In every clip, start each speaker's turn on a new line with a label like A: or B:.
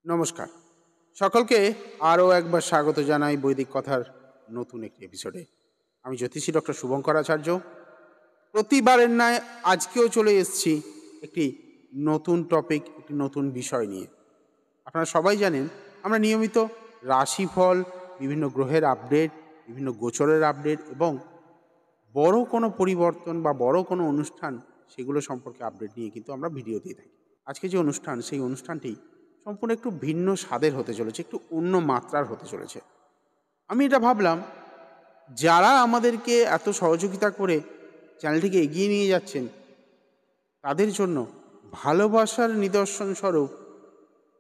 A: নমস্কার সকলকে আরও একবার স্বাগত জানাই বৈদিক কথার নতুন একটি এপিসোডে। আমি জ্যোতিষী ডক্টর শুভঙ্কর আচার্য। প্রতিবারের ন্যায় আজকেও চলে এসেছি একটি নতুন টপিক, একটি নতুন বিষয় নিয়ে। আপনারা সবাই জানেন আমরা নিয়মিত রাশিফল, বিভিন্ন গ্রহের আপডেট, বিভিন্ন গোচরের আপডেট এবং বড় কোনো পরিবর্তন বা বড় কোনো অনুষ্ঠান সেগুলো সম্পর্কে আপডেট নিয়ে কিন্তু আমরা ভিডিও দিয়ে থাকি। আজকে যে অনুষ্ঠান, সেই অনুষ্ঠানটি সম্পূর্ণ একটু ভিন্ন স্বাদের হতে চলেছে, একটু অন্য মাত্রার হতে চলেছে। আমি এটা ভাবলাম, যারা আমাদেরকে এত সহযোগিতা করে চ্যানেলটিকে এগিয়ে নিয়ে যাচ্ছেন, তাদের জন্য ভালোবাসার নিদর্শন স্বরূপ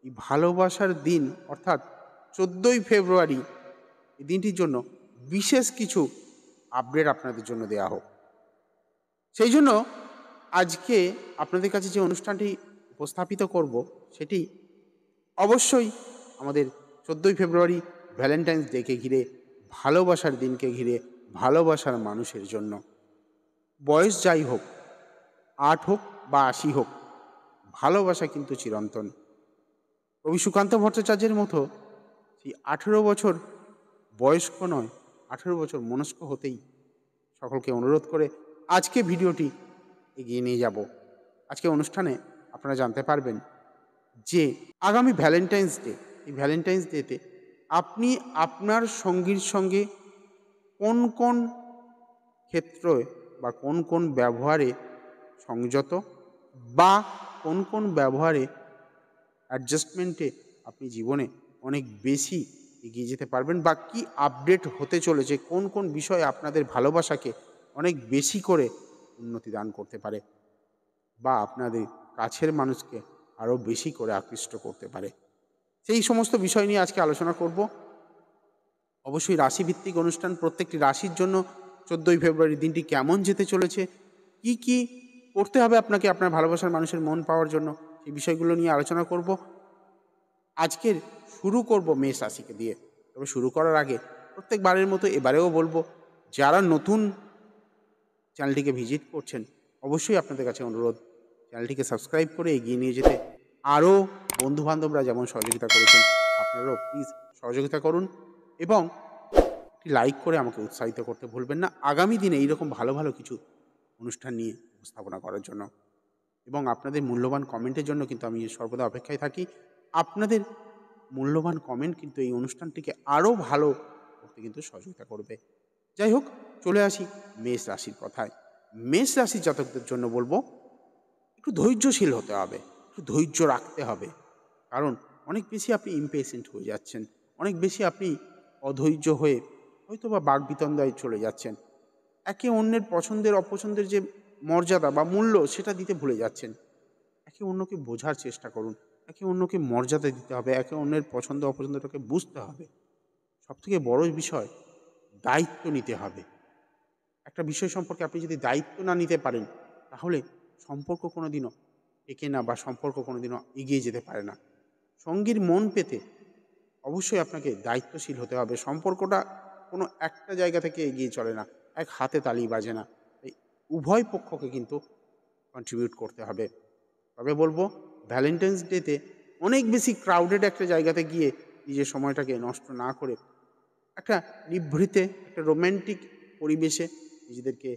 A: এই ভালোবাসার দিন অর্থাৎ 14ই ফেব্রুয়ারি, এই দিনটির জন্য বিশেষ কিছু আপডেট আপনাদের জন্য দেওয়া হোক। সেই জন্য আজকে আপনাদের কাছে যে অনুষ্ঠানটি উপস্থাপিত করব, সেটি অবশ্যই আমাদের 14ই ফেব্রুয়ারি ভ্যালেন্টাইন্স ডেকে ঘিরে, ভালোবাসার দিনকে ঘিরে, ভালোবাসার মানুষের জন্য। বয়স যাই হোক, 8 হোক বা 80 হোক, ভালোবাসা কিন্তু চিরন্তন। কবি সুকান্ত ভট্টাচার্যের মতো সেই 18 বছর বয়স্ক নয়, 18 বছর মনস্ক হতেই সকলকে অনুরোধ করে আজকে ভিডিওটি এগিয়ে নিয়ে যাব। আজকে অনুষ্ঠানে আপনারা জানতে পারবেন যে আগামী ভ্যালেন্টাইন্স ডে, এই ভ্যালেন্টাইন্স ডেতে আপনি আপনার সঙ্গীর সঙ্গে কোন কোন ক্ষেত্রে বা কোন কোন ব্যবহারে সংযত বা কোন কোন ব্যবহারে অ্যাডজাস্টমেন্টে আপনি জীবনে অনেক বেশি এগিয়ে যেতে পারবেন, বা কি আপডেট হতে চলেছে, কোন কোন বিষয়ে আপনাদের ভালোবাসাকে অনেক বেশি করে উন্নতি দান করতে পারে বা আপনাদের কাছের মানুষকে আরও বেশি করে আকৃষ্ট করতে পারে, সেই সমস্ত বিষয় নিয়ে আজকে আলোচনা করব। অবশ্যই রাশিভিত্তিক অনুষ্ঠান, প্রত্যেকটি রাশির জন্য 14ই ফেব্রুয়ারি দিনটি কেমন যেতে চলেছে, কি কি করতে হবে আপনাকে আপনার ভালোবাসার মানুষের মন পাওয়ার জন্য, সেই বিষয়গুলো নিয়ে আলোচনা করব। আজকের শুরু করব মেষ রাশিকে দিয়ে। তবে শুরু করার আগে প্রত্যেকবারের মতো এবারেও বলবো, যারা নতুন চ্যানেলটিকে ভিজিট করছেন, অবশ্যই আপনাদের কাছে অনুরোধ চ্যানেলটিকে সাবস্ক্রাইব করে এগিয়ে নিয়ে যেতে। আরও বন্ধুবান্ধবরা যেমন সহযোগিতা করেছেন, আপনারাও প্লিজ সহযোগিতা করুন এবং একটি লাইক করে আমাকে উৎসাহিত করতে ভুলবেন না আগামী দিনে এইরকম ভালো ভালো কিছু অনুষ্ঠান নিয়ে উপস্থাপনা করার জন্য। এবং আপনাদের মূল্যবান কমেন্টের জন্য কিন্তু আমি সর্বদা অপেক্ষায় থাকি। আপনাদের মূল্যবান কমেন্ট কিন্তু এই অনুষ্ঠানটিকে আরও ভালো করতে কিন্তু সহযোগিতা করবে। যাই হোক, চলে আসি মেষ রাশির কথায়। মেষ রাশির জাতকদের জন্য বলবো, একটু ধৈর্যশীল হতে হবে, একটু ধৈর্য রাখতে হবে। কারণ অনেক বেশি আপনি ইমপেশেন্ট হয়ে যাচ্ছেন, অনেক বেশি আপনি অধৈর্য হয়ে হয়তো বা বাকবিতণ্ডায় চলে যাচ্ছেন। একে অন্যের পছন্দের অপছন্দের যে মর্যাদা বা মূল্য, সেটা দিতে ভুলে যাচ্ছেন। একে অন্যকে বোঝার চেষ্টা করুন, একে অন্যকে মর্যাদা দিতে হবে, একে অন্যের পছন্দ অপছন্দটাকে বুঝতে হবে। সবথেকে বড় বিষয়, দায়িত্ব নিতে হবে। একটা বিষয় সম্পর্কে আপনি যদি দায়িত্ব না নিতে পারেন, তাহলে সম্পর্ক কোনোদিনও টেকে না বা সম্পর্ক কোনোদিনও এগিয়ে যেতে পারে না। সঙ্গীর মন পেতে অবশ্যই আপনাকে দায়িত্বশীল হতে হবে। সম্পর্কটা কোনো একটা জায়গা থেকে এগিয়ে চলে না, এক হাতে তালি বাজে না। এই উভয় পক্ষকে কিন্তু কন্ট্রিবিউট করতে হবে। তবে বলবো, ভ্যালেন্টাইন্স ডেতে অনেক বেশি ক্রাউডেড একটা জায়গাতে গিয়ে নিজের সময়টাকে নষ্ট না করে একটা নিভৃতে, একটা রোম্যান্টিক পরিবেশে নিজেদেরকে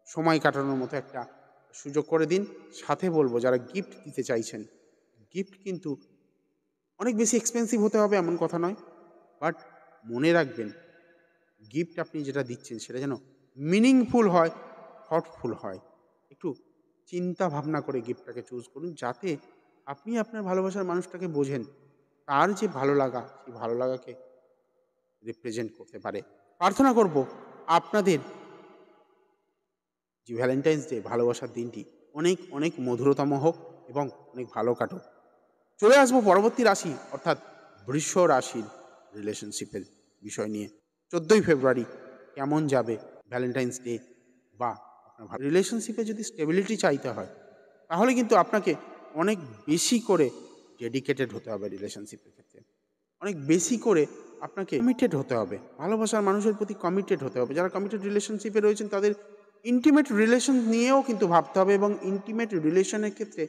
A: সময় কাটানোর মতো একটা সুযোগ করে দিন। সাথে বলবো, যারা গিফট দিতে চাইছেন, গিফট কিন্তু অনেক বেশি এক্সপেন্সিভ হতে হবে এমন কথা নয়, বাট মনে রাখবেন, গিফট আপনি যেটা দিচ্ছেন সেটা যেন মিনিংফুল হয়, থটফুল হয়। একটু চিন্তা ভাবনা করে গিফটটাকে চুজ করুন, যাতে আপনি আপনার ভালোবাসার মানুষটাকে বোঝেন, তার যে ভালো লাগা, সেই ভালো লাগাকে রিপ্রেজেন্ট করতে পারে। প্রার্থনা করব আপনাদের যে ভ্যালেন্টাইন্স ডে, ভালোবাসার দিনটি অনেক অনেক মধুরতম হোক এবং অনেক ভালো কাটুক। চলে আসবো পরবর্তী রাশি অর্থাৎ বৃষ রাশির রিলেশনশিপের বিষয় নিয়ে। 14ই ফেব্রুয়ারি কেমন যাবে ভ্যালেন্টাইন্স ডে, বা আপনার রিলেশনশিপে যদি স্টেবিলিটি চাইতে হয়, তাহলে কিন্তু আপনাকে অনেক বেশি করে ডেডিকেটেড হতে হবে রিলেশনশিপের ক্ষেত্রে। অনেক বেশি করে আপনাকে কমিটেড হতে হবে, ভালোবাসার মানুষের প্রতি কমিটেড হতে হবে। যারা কমিটেড রিলেশনশিপে রয়েছেন, তাদের ইন্টিমেট রিলেশন নিয়েও কিন্তু ভাবতে হবে এবং ইন্টিমেট রিলেশনের ক্ষেত্রে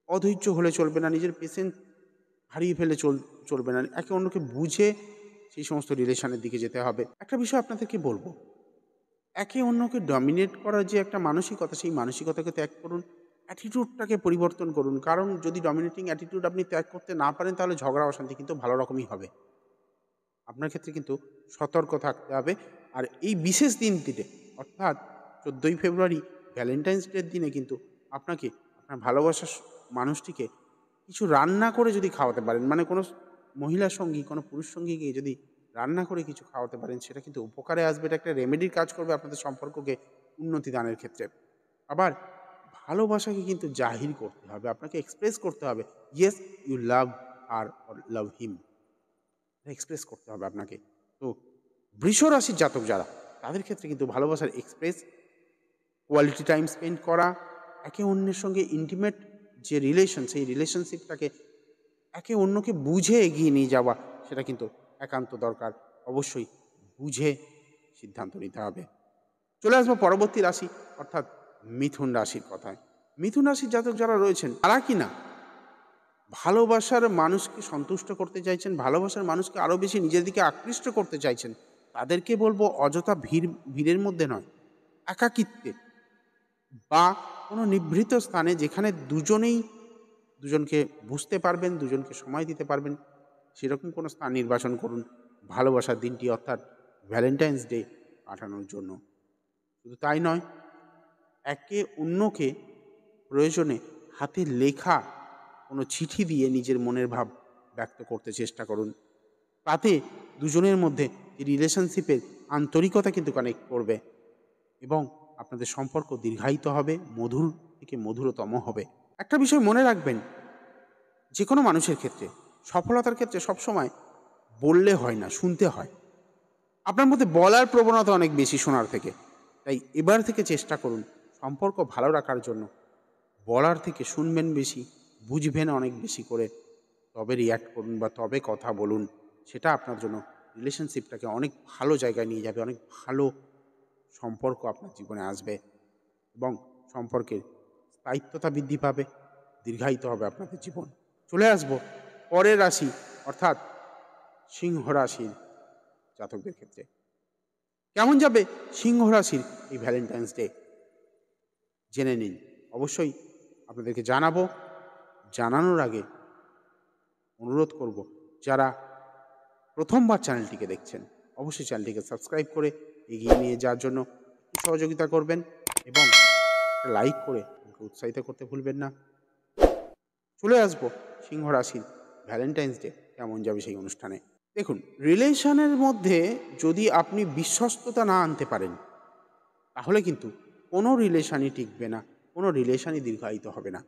A: অধৈর্য হলে চলবে না, নিজের পেশেন্স হারিয়ে ফেলে চলবে না। একে অন্যকে বুঝে সেই সমস্ত রিলেশনের দিকে যেতে হবে। একটা বিষয় আপনাদেরকে বলবো, একে অন্যকে ডমিনেট করার যে একটা মানসিকতা, সেই মানসিকতাকে ত্যাগ করুন। অ্যাটিটিউডটাকে পরিবর্তন করুন। কারণ যদি ডমিনেটিং অ্যাটিটিউড আপনি ত্যাগ করতে না পারেন, তাহলে ঝগড়া অশান্তি কিন্তু ভালো রকমই হবে। আপনার ক্ষেত্রে কিন্তু সতর্ক থাকতে হবে। আর এই বিশেষ দিনটিতে, অর্থাৎ 14ই ফেব্রুয়ারি ভ্যালেন্টাইন্স ডের দিনে কিন্তু আপনাকে আপনার ভালোবাসার মানুষটিকে কিছু রান্না করে যদি খাওয়াতে পারেন, মানে কোনো মহিলা সঙ্গী, কোনো পুরুষ সঙ্গীকে যদি রান্না করে কিছু খাওয়াতে পারেন, সেটা কিন্তু উপকারে আসবে। এটা একটা রেমেডির কাজ করবে আপনাদের সম্পর্ককে উন্নতি দানের ক্ষেত্রে। আবার ভালোবাসাকে কিন্তু জাহির করতে হবে, আপনাকে এক্সপ্রেস করতে হবে। Yes, you love her or love him, express করতে হবে আপনাকে। তো বৃষ রাশির জাতক যারা, তাদের ক্ষেত্রে কিন্তু ভালোবাসার এক্সপ্রেস, কোয়ালিটি টাইম স্পেন্ড করা, একে অন্যের সঙ্গে ইন্টিমেট যে রিলেশন, সেই রিলেশনশিপটাকে একে অন্যকে বুঝে এগিয়ে নিয়ে যাওয়া, সেটা কিন্তু একান্ত দরকার। অবশ্যই বুঝে সিদ্ধান্ত নিতে হবে। চলে আসবো পরবর্তী রাশি, অর্থাৎ মিথুন রাশির কথায়। মিথুন রাশির জাতক যারা রয়েছেন, তারা কি না ভালোবাসার মানুষকে সন্তুষ্ট করতে চাইছেন, ভালোবাসার মানুষকে আরও বেশি নিজের দিকে আকৃষ্ট করতে চাইছেন, তাদেরকে বলবো অযথা ভিড়ের মধ্যে নয়, একাকিত্বে বা কোনো নিভৃত স্থানে, যেখানে দুজনেই দুজনকে বুঝতে পারবেন, দুজনকে সময় দিতে পারবেন, সেরকম কোনো স্থান নির্বাচন করুন ভালোবাসার দিনটি, অর্থাৎ ভ্যালেন্টাইন্স ডে কাটানোর জন্য। শুধু তাই নয়, একে অন্যকে প্রয়োজনে হাতে লেখা কোনো চিঠি দিয়ে নিজের মনের ভাব ব্যক্ত করতে চেষ্টা করুন। তাতে দুজনের মধ্যে এই রিলেশনশিপের আন্তরিকতা কিন্তু কানেক্ট করবে এবং আপনাদের সম্পর্ক দীর্ঘায়িত হবে, মধুর থেকে মধুরতম হবে। একটা বিষয় মনে রাখবেন, যে কোনো মানুষের ক্ষেত্রে, সফলতার ক্ষেত্রে সবসময় বললে হয় না, শুনতে হয়। আপনার মধ্যে বলার প্রবণতা অনেক বেশি শোনার থেকে। তাই এবার থেকে চেষ্টা করুন সম্পর্ক ভালো রাখার জন্য বলার থেকে শুনবেন বেশি, বুঝবেন অনেক বেশি করে, তবে রিয়্যাক্ট করুন বা তবে কথা বলুন। সেটা আপনার জন্য রিলেশনশিপটাকে অনেক ভালো জায়গায় নিয়ে যাবে, অনেক ভালো সম্পর্ক আপনার জীবনে আসবে এবং সম্পর্কের স্থায়িত্বতা বৃদ্ধি পাবে, দীর্ঘায়িত হবে আপনাদের জীবন। চলে আসব পরের রাশি, অর্থাৎ সিংহ রাশির জাতকদের ক্ষেত্রে। কেমন যাবে সিংহ রাশির এই ভ্যালেন্টাইন্স ডে, জেনে নিন। অবশ্যই আপনাদেরকে জানাবো। জানানোর আগে অনুরোধ করব, যারা প্রথমবার চ্যানেলটিকে দেখছেন, অবশ্যই চ্যানেলটিকে সাবস্ক্রাইব করে এগিয়ে নিয়ে যাওয়ার জন্য সহযোগিতা করবেন এবং একটা লাইক করে আমাকে উৎসাহিত করতে ভুলবেন না। চলে আসবো সিংহ রাশির ভ্যালেন্টাইন্স ডে কেমন যাবে সেই অনুষ্ঠানে। দেখুন, রিলেশনের মধ্যে যদি আপনি বিশ্বস্ততা না আনতে পারেন, তাহলে কিন্তু কোনো রিলেশনই টিকবে না, কোনো রিলেশনই দীর্ঘায়িত হবে না।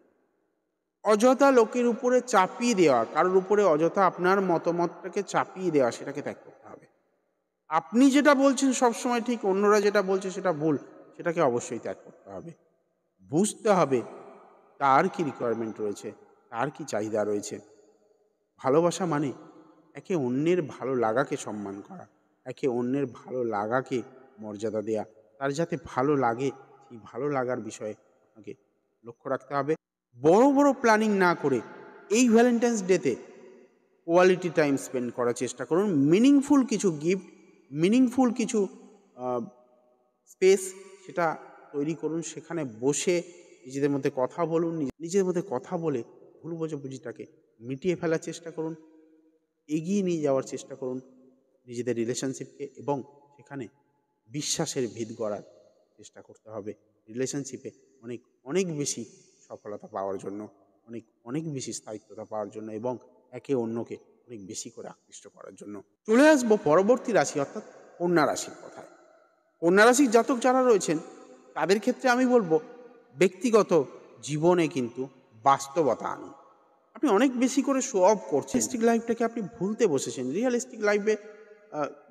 A: অযথা লোকের উপরে চাপিয়ে দেওয়া, কারোর উপরে অযথা আপনার মতামতটাকে চাপিয়ে দেওয়া, সেটাকে ত্যাগ করতে হবে। আপনি যেটা বলছেন সবসময় ঠিক, অন্যরা যেটা বলছে সেটা ভুল, সেটাকে অবশ্যই ত্যাগ করতে হবে। বুঝতে হবে তার কি রিকোয়ারমেন্ট রয়েছে, তার কি চাহিদা রয়েছে। ভালোবাসা মানে একে অন্যের ভালো লাগাকে সম্মান করা, একে অন্যের ভালো লাগাকে মর্যাদা দেয়া, তার যাতে ভালো লাগে সেই ভালো লাগার বিষয়ে আপনাকে লক্ষ্য রাখতে হবে। বড় বড় প্ল্যানিং না করে এই ভ্যালেন্টাইন্স ডেতে কোয়ালিটি টাইম স্পেন্ড করার চেষ্টা করুন। মিনিংফুল কিছু গিফট, মিনিংফুল কিছু স্পেস সেটা তৈরি করুন। সেখানে বসে নিজেদের মধ্যে কথা বলুন, নিজেদের মধ্যে কথা বলে ভুল বোঝাবুঝিটাকে মিটিয়ে ফেলার চেষ্টা করুন, এগিয়ে নিয়ে যাওয়ার চেষ্টা করুন নিজেদের রিলেশনশিপকে এবং সেখানে বিশ্বাসের ভিত গড়ার চেষ্টা করতে হবে। রিলেশনশিপে অনেক অনেক বেশি সফলতা পাওয়ার জন্য, অনেক অনেক বেশি স্থায়িত্বতা পাওয়ার জন্য এবং একে অন্যকে অনেক বেশি করে আকৃষ্ট করার জন্য। চলে আসবো পরবর্তী রাশি, অর্থাৎ কন্যা রাশির কথায়। কন্যা রাশির জাতক যারা রয়েছেন, তাদের ক্ষেত্রে আমি বলবো ব্যক্তিগত জীবনে কিন্তু বাস্তবতা আনুন। আপনি অনেক বেশি করে শো অফ করছেন, রিয়েলিস্টিক লাইফটাকে আপনি ভুলতে বসেছেন। রিয়েলিস্টিক লাইফে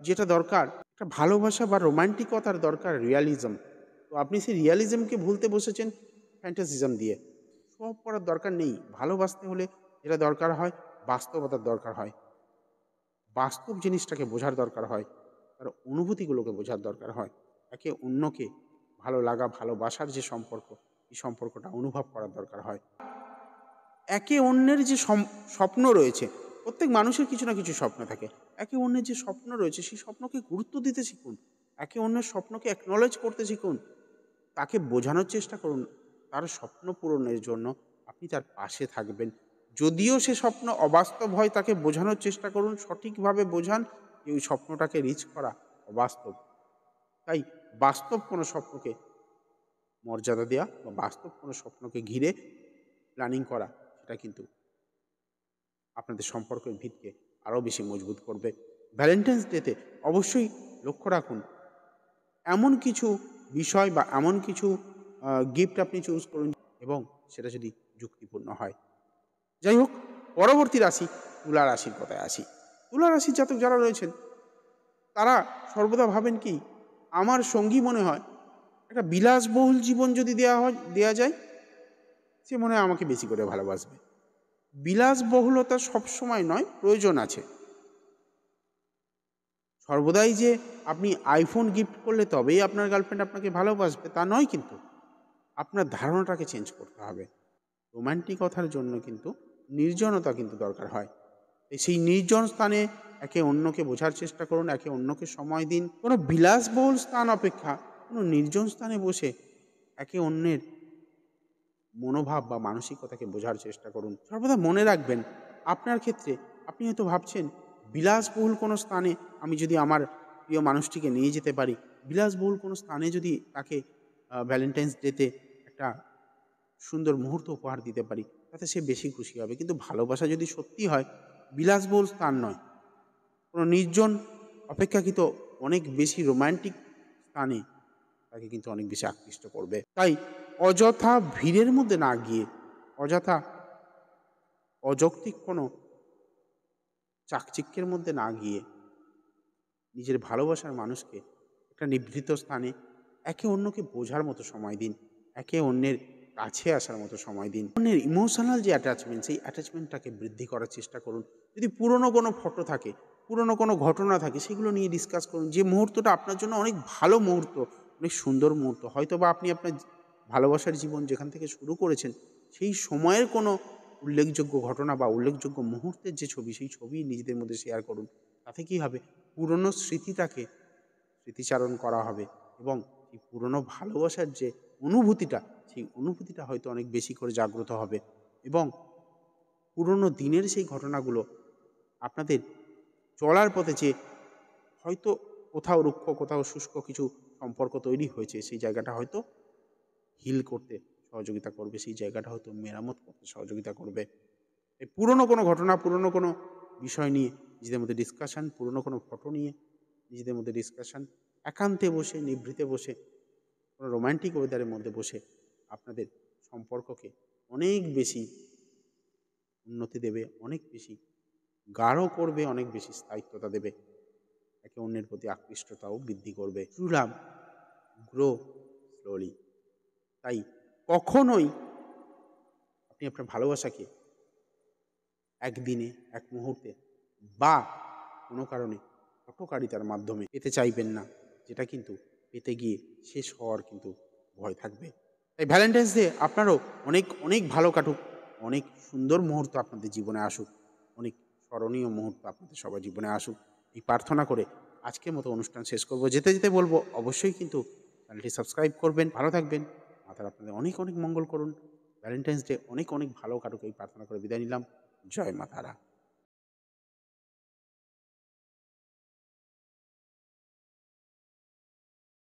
A: যেটা দরকার, একটা ভালোবাসা বা রোমান্টিকতার দরকার রিয়ালিজম। তো আপনি সেই রিয়ালিজমকে ভুলতে বসেছেন ফ্যান্টাসিজম দিয়ে। শো অফ করার দরকার নেই। ভালোবাসতে হলে যেটা দরকার হয়, বাস্তবতার দরকার হয়, বাস্তব জিনিসটাকে বোঝার দরকার হয়, তার অনুভূতিগুলোকে বোঝার দরকার হয়। একে অন্যকে ভালো লাগা, ভালোবাসার যে সম্পর্ক, এই সম্পর্কটা অনুভব করার দরকার হয়। একে অন্যের যে স্বপ্ন রয়েছে, প্রত্যেক মানুষের কিছু না কিছু স্বপ্ন থাকে। একে অন্যের যে স্বপ্ন রয়েছে সেই স্বপ্নকে গুরুত্ব দিতে শিখুন, একে অন্যের স্বপ্নকে অ্যাকনলেজ করতে শিখুন, তাকে বোঝানোর চেষ্টা করুন তার স্বপ্ন পূরণের জন্য আপনি তার পাশে থাকবেন। যদিও সে স্বপ্ন অবাস্তব হয় তাকে বোঝানোর চেষ্টা করুন, সঠিকভাবে বোঝান যে ওই স্বপ্নটাকে রিচ করা অবাস্তব। তাই বাস্তব কোনো স্বপ্নকে মর্যাদা দেওয়া বা বাস্তব কোনো স্বপ্নকে ঘিরে প্ল্যানিং করা, সেটা কিন্তু আপনাদের সম্পর্কের ভিতকে আরও বেশি মজবুত করবে। ভ্যালেন্টাইন্স ডেতে অবশ্যই লক্ষ্য রাখুন এমন কিছু বিষয় বা এমন কিছু গিফট আপনি চুজ করুন এবং সেটা যদি যুক্তিপূর্ণ হয়। যাই হোক, পরবর্তী রাশি তুলা রাশির কথায় আসি। তুলা রাশির জাতক যারা রয়েছেন তারা সর্বদা ভাবেন কি, আমার সঙ্গী মনে হয় একটা বিলাসবহুল জীবন যদি দেয়া যায়, সে মনে হয় আমাকে বেশি করে ভালোবাসবে। বিলাসবহুলতা সবসময় নয়, প্রয়োজন আছে। সর্বদাই যে আপনি আইফোন গিফট করলে তবেই আপনার গার্লফ্রেন্ড আপনাকে ভালোবাসবে তা নয়, কিন্তু আপনার ধারণাটাকে চেঞ্জ করতে হবে। রোম্যান্টিকতার জন্য কিন্তু নির্জনতা কিন্তু দরকার হয়। সেই নির্জন স্থানে একে অন্যকে বোঝার চেষ্টা করুন, একে অন্যকে সময় দিন। কোনো বিলাসবহুল স্থান অপেক্ষা কোনো নির্জন স্থানে বসে একে অন্যের মনোভাব বা মানসিকতাকে বোঝার চেষ্টা করুন। সর্বদা মনে রাখবেন, আপনার ক্ষেত্রে আপনি হয়তো ভাবছেন বিলাসবহুল কোনো স্থানে আমি যদি আমার প্রিয় মানুষটিকে নিয়ে যেতে পারি, বিলাসবহুল কোনো স্থানে যদি তাকে ভ্যালেন্টাইন্স ডেতে একটা সুন্দর মুহূর্ত উপহার দিতে পারি, তাতে সে বেশি খুশি হবে। কিন্তু ভালোবাসা যদি সত্যি হয়, বিলাসবহুল স্থান নয়, কোনো নির্জন অপেক্ষাকৃত অনেক বেশি রোম্যান্টিক স্থানে তাকে কিন্তু অনেক বেশি আকৃষ্ট করবে। তাই অযথা ভিড়ের মধ্যে না গিয়ে, অযথা অযৌক্তিক কোনো চাকচিক্যের মধ্যে না গিয়ে নিজের ভালোবাসার মানুষকে একটা নিভৃত স্থানে একে অন্যকে বোঝার মতো সময় দিন, একে অন্যের কাছে আসার মতো সময় দিন। অন্যের ইমোশনাল যে অ্যাটাচমেন্ট, সেই অ্যাটাচমেন্টটাকে বৃদ্ধি করার চেষ্টা করুন। যদি পুরনো কোনো ফটো থাকে, পুরনো কোনো ঘটনা থাকে, সেগুলো নিয়ে ডিসকাস করুন। যে মুহূর্তটা আপনার জন্য অনেক ভালো মুহূর্ত, অনেক সুন্দর মুহূর্ত, হয়তো বা আপনি আপনার ভালোবাসার জীবন যেখান থেকে শুরু করেছেন সেই সময়ের কোনো উল্লেখযোগ্য ঘটনা বা উল্লেখযোগ্য মুহূর্তের যে ছবি, সেই ছবি নিজেদের মধ্যে শেয়ার করুন। তাতে কী হবে, পুরনো স্মৃতিটাকে স্মৃতিচারণ করা হবে এবং এই পুরনো ভালোবাসার যে অনুভূতিটা, সেই অনুভূতিটা হয়তো অনেক বেশি করে জাগ্রত হবে এবং পুরনো দিনের সেই ঘটনাগুলো আপনাদের চলার পথে যে হয়তো কোথাও রুক্ষ, কোথাও শুষ্ক কিছু সম্পর্ক তৈরি হয়েছে, সেই জায়গাটা হয়তো হিল করতে সহযোগিতা করবে, সেই জায়গাটা হয়তো মেরামত করতে সহযোগিতা করবে। এই পুরনো কোনো ঘটনা, পুরনো কোনো বিষয় নিয়ে নিজেদের মধ্যে ডিসকাশন, পুরনো কোনো ফটো নিয়ে নিজেদের মধ্যে ডিসকাশন, একান্তে বসে, নিভৃতে বসে, কোনো রোম্যান্টিক ওয়েদারের মধ্যে বসে আপনাদের সম্পর্ককে অনেক বেশি উন্নতি দেবে, অনেক বেশি গাঢ় করবে, অনেক বেশি স্থায়িত্বতা দেবে, একে অন্যের প্রতি আকৃষ্টতাও বৃদ্ধি করবে। True love grow slowly. তাই কখনোই আপনি আপনার ভালোবাসাকে একদিনে, এক মুহূর্তে বা কোনো কারণে হঠকারিতার মাধ্যমে পেতে চাইবেন না, যেটা কিন্তু পেতে গিয়ে শেষ হওয়ার কিন্তু ভয় থাকবে। তাই ভ্যালেন্টাইন্স ডে আপনারও অনেক অনেক ভালো কাটুক, অনেক সুন্দর মুহূর্ত আপনাদের জীবনে আসুক, অনেক স্মরণীয় মুহূর্ত আপনাদের সবার জীবনে আসুক, এই প্রার্থনা করে আজকের মতো অনুষ্ঠান শেষ করব। যেতে যেতে বলবো অবশ্যই কিন্তু চ্যানেলটি সাবস্ক্রাইব করবেন। ভালো থাকবেন, মাতারা আপনাদের অনেক অনেক মঙ্গল করুন। ভ্যালেন্টাইন্স ডে অনেক অনেক ভালো কাটুক এই প্রার্থনা করে বিদায় নিলাম। জয় মা তারা।